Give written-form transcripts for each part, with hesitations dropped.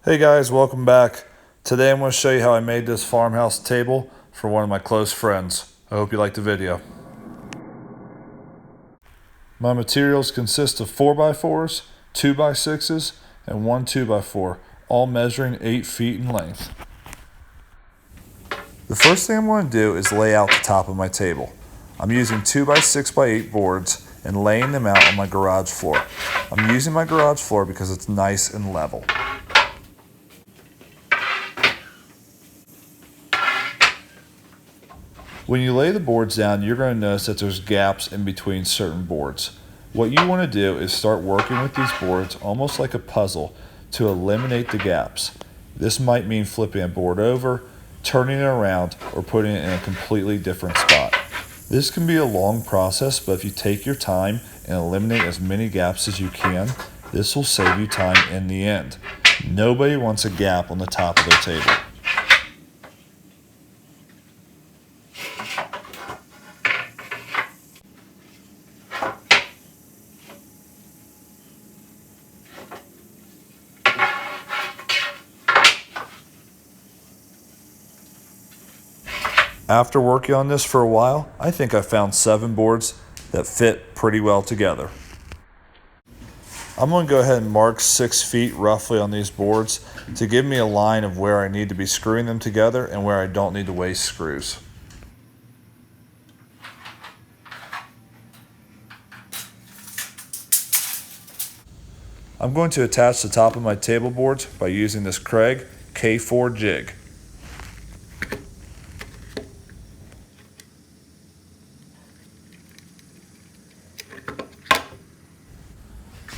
Hey guys, welcome back. Today I'm going to show you how I made this farmhouse table for one of my close friends. I hope you like the video. My materials consist of 4x4s, 2x6s, and one 2x4, all measuring 8 feet in length. The first thing I'm going to do is lay out the top of my table. I'm using 2x6x8 boards and laying them out on my garage floor. I'm using my garage floor because it's nice and level. When you lay the boards down, you're going to notice that there's gaps in between certain boards. What you want to do is start working with these boards almost like a puzzle to eliminate the gaps. This might mean flipping a board over, turning it around, or putting it in a completely different spot. This can be a long process, but if you take your time and eliminate as many gaps as you can, this will save you time in the end. Nobody wants a gap on the top of their table. After working on this for a while, I think I found 7 boards that fit pretty well together. I'm going to go ahead and mark 6 feet roughly on these boards to give me a line of where I need to be screwing them together and where I don't need to waste screws. I'm going to attach the top of my table boards by using this Kreg Jig.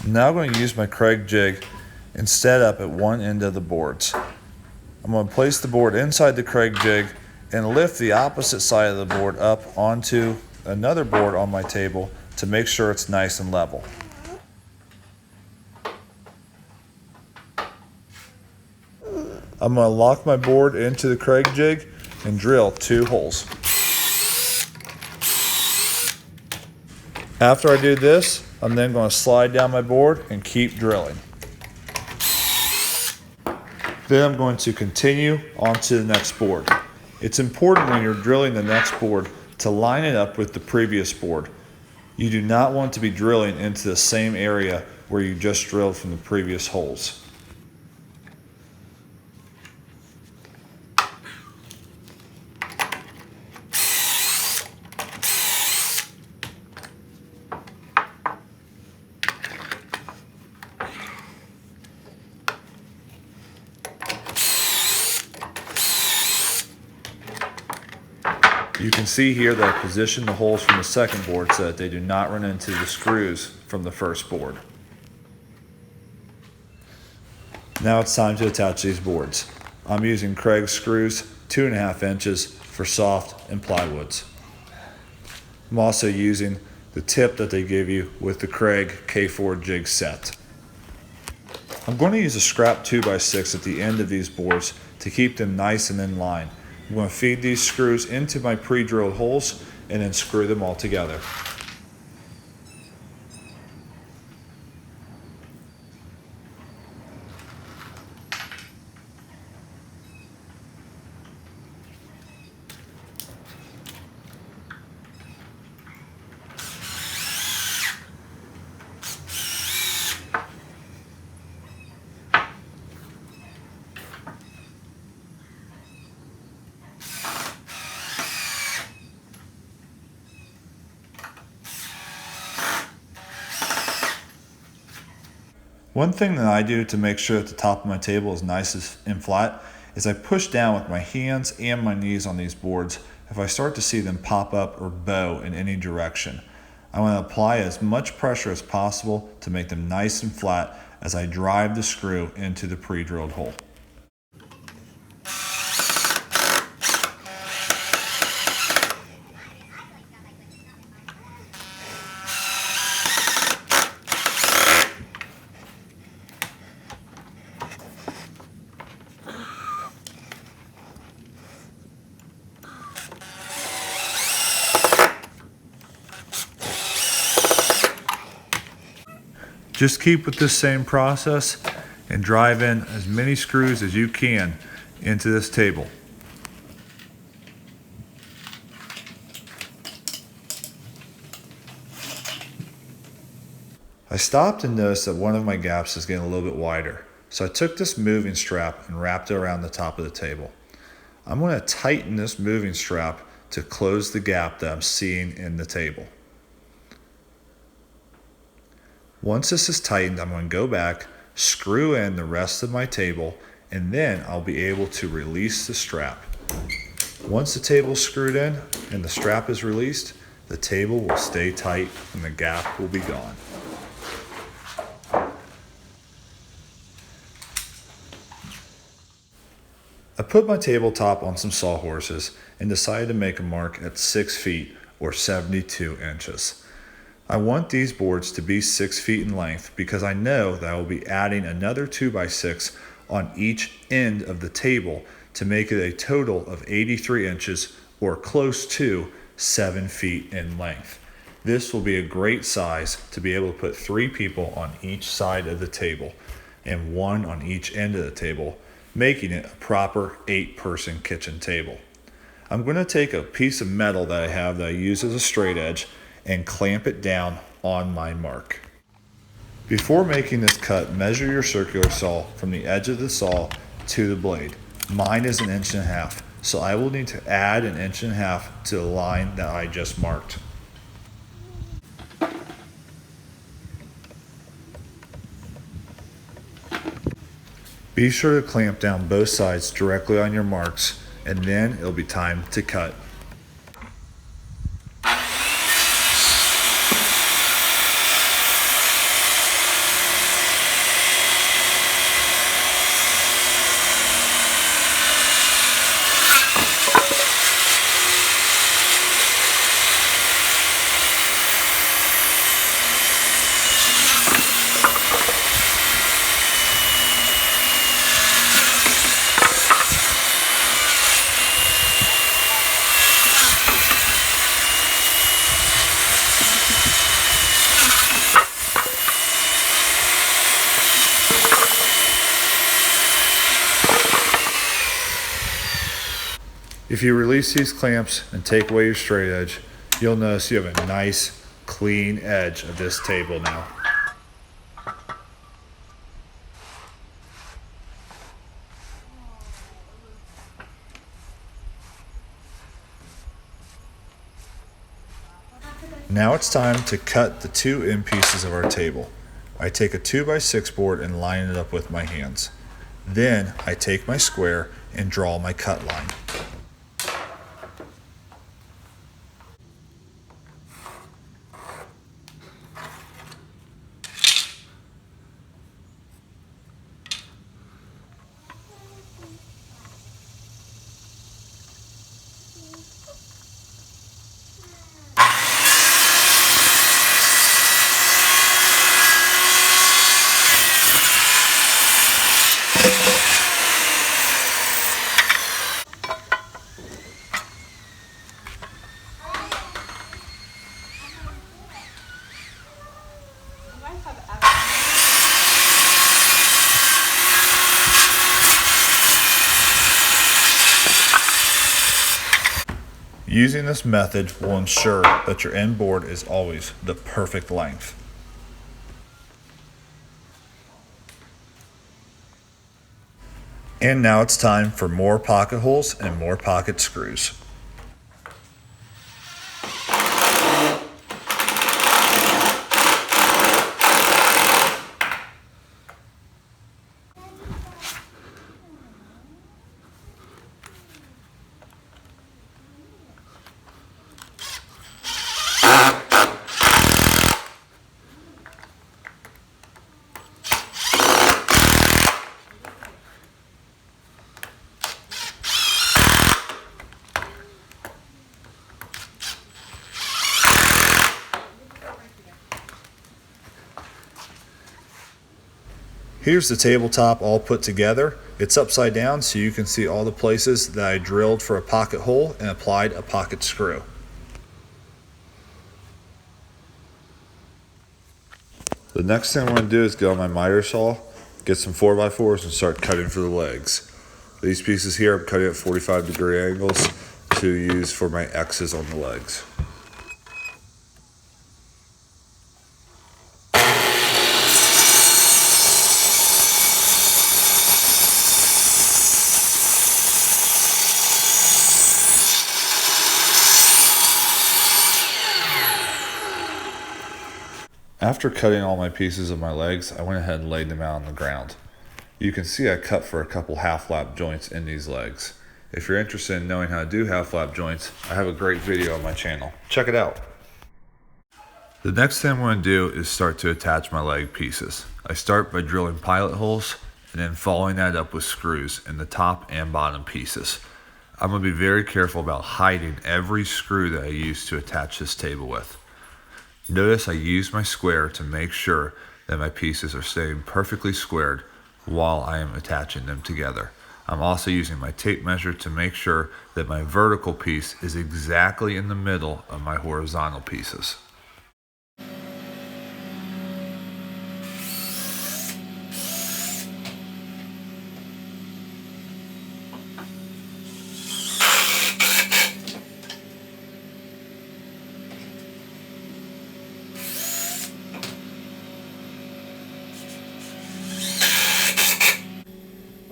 I'm now going to use my Kreg Jig and set up at one end of the boards. I'm going to place the board inside the Kreg Jig and lift the opposite side of the board up onto another board on my table to make sure it's nice and level. I'm going to lock my board into the Kreg Jig and drill 2 holes. After I do this, I'm then going to slide down my board and keep drilling. Then I'm going to continue on to the next board. It's important when you're drilling the next board to line it up with the previous board. You do not want to be drilling into the same area where you just drilled from the previous holes. You can see here that I positioned the holes from the second board so that they do not run into the screws from the first board. Now it's time to attach these boards. I'm using Kreg screws 2.5 inches for soft and plywoods. I'm also using the tip that they give you with the Kreg K4 jig set. I'm going to use a scrap 2x6 at the end of these boards to keep them nice and in line. I'm going to feed these screws into my pre-drilled holes and then screw them all together. One thing that I do to make sure that the top of my table is nice and flat is I push down with my hands and my knees on these boards if I start to see them pop up or bow in any direction. I want to apply as much pressure as possible to make them nice and flat as I drive the screw into the pre-drilled hole. Just keep with this same process and drive in as many screws as you can into this table. I stopped and noticed that one of my gaps is getting a little bit wider. So I took this moving strap and wrapped it around the top of the table. I'm going to tighten this moving strap to close the gap that I'm seeing in the table. Once this is tightened, I'm going to go back, screw in the rest of my table, and then I'll be able to release the strap. Once the table is screwed in and the strap is released, the table will stay tight and the gap will be gone. I put my tabletop on some sawhorses and decided to make a mark at 6 feet or 72 inches. I want these boards to be 6 feet in length because I know that I will be adding another 2x6 on each end of the table to make it a total of 83 inches or close to 7 feet in length. This will be a great size to be able to put 3 people on each side of the table and 1 on each end of the table, making it a proper 8-person kitchen table. I'm going to take a piece of metal that I have that I use as a straight edge and clamp it down on my mark. Before making this cut, measure your circular saw from the edge of the saw to the blade. Mine is 1.5 inches, so I will need to add 1.5 inches to the line that I just marked. Be sure to clamp down both sides directly on your marks, and then it'll be time to cut. If you release these clamps and take away your straight edge, you'll notice you have a nice, clean edge of this table now. Now it's time to cut the 2 end pieces of our table. I take a 2x6 board and line it up with my hands. Then I take my square and draw my cut line. Using this method will ensure that your end board is always the perfect length. And now it's time for more pocket holes and more pocket screws. Here's the tabletop all put together. It's upside down so you can see all the places that I drilled for a pocket hole and applied a pocket screw. The next thing I'm going to do is go on my miter saw Get some 4x4s and start cutting for the legs. These pieces here I'm cutting at 45-degree angles to use for my X's on the legs. After cutting all my pieces of my legs, I went ahead and laid them out on the ground. You can see I cut for a couple half-lap joints in these legs. If you're interested in knowing how to do half-lap joints, I have a great video on my channel. Check it out. The next thing I'm going to do is start to attach my leg pieces. I start by drilling pilot holes and then following that up with screws in the top and bottom pieces. I'm going to be very careful about hiding every screw that I use to attach this table with. Notice I use my square to make sure that my pieces are staying perfectly squared while I am attaching them together. I'm also using my tape measure to make sure that my vertical piece is exactly in the middle of my horizontal pieces.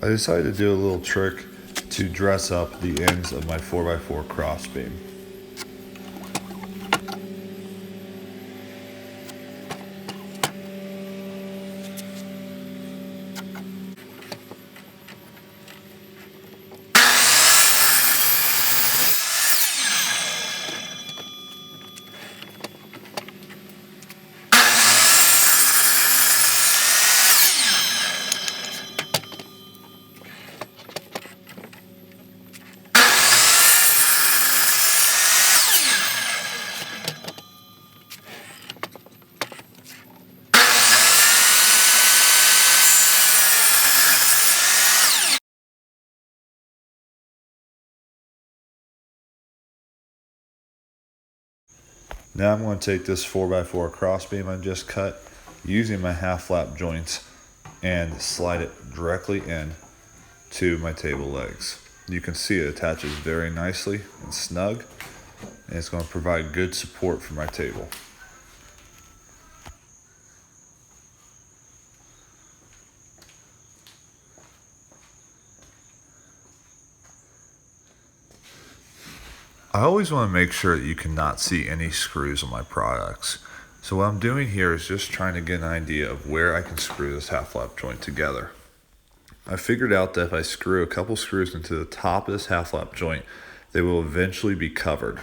I decided to do a little trick to dress up the ends of my 4x4 crossbeam. Now I'm going to take this 4x4 crossbeam I just cut using my half-lap joints and slide it directly in to my table legs. You can see it attaches very nicely and snug, and it's going to provide good support for my table. I always want to make sure that you cannot see any screws on my products. So what I'm doing here is just trying to get an idea of where I can screw this half-lap joint together. I figured out that if I screw a couple screws into the top of this half-lap joint, they will eventually be covered.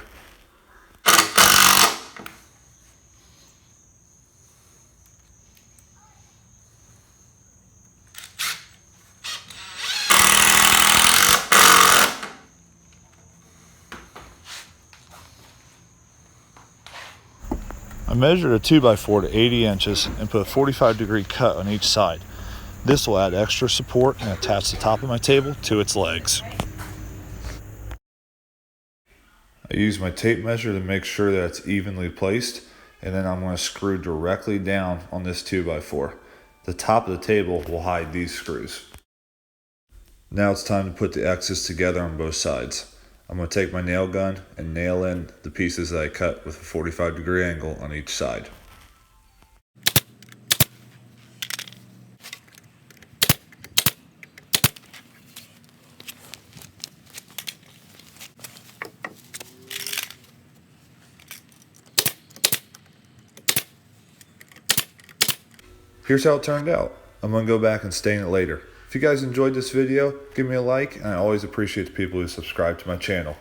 I measured a 2x4 to 80 inches and put a 45-degree cut on each side. This will add extra support and attach the top of my table to its legs. I use my tape measure to make sure that it's evenly placed, and then I'm going to screw directly down on this 2x4. The top of the table will hide these screws. Now it's time to put the X's together on both sides. I'm going to take my nail gun and nail in the pieces that I cut with a 45-degree angle on each side. Here's how it turned out. I'm going to go back and stain it later. If you guys enjoyed this video, give me a like, and I always appreciate the people who subscribe to my channel.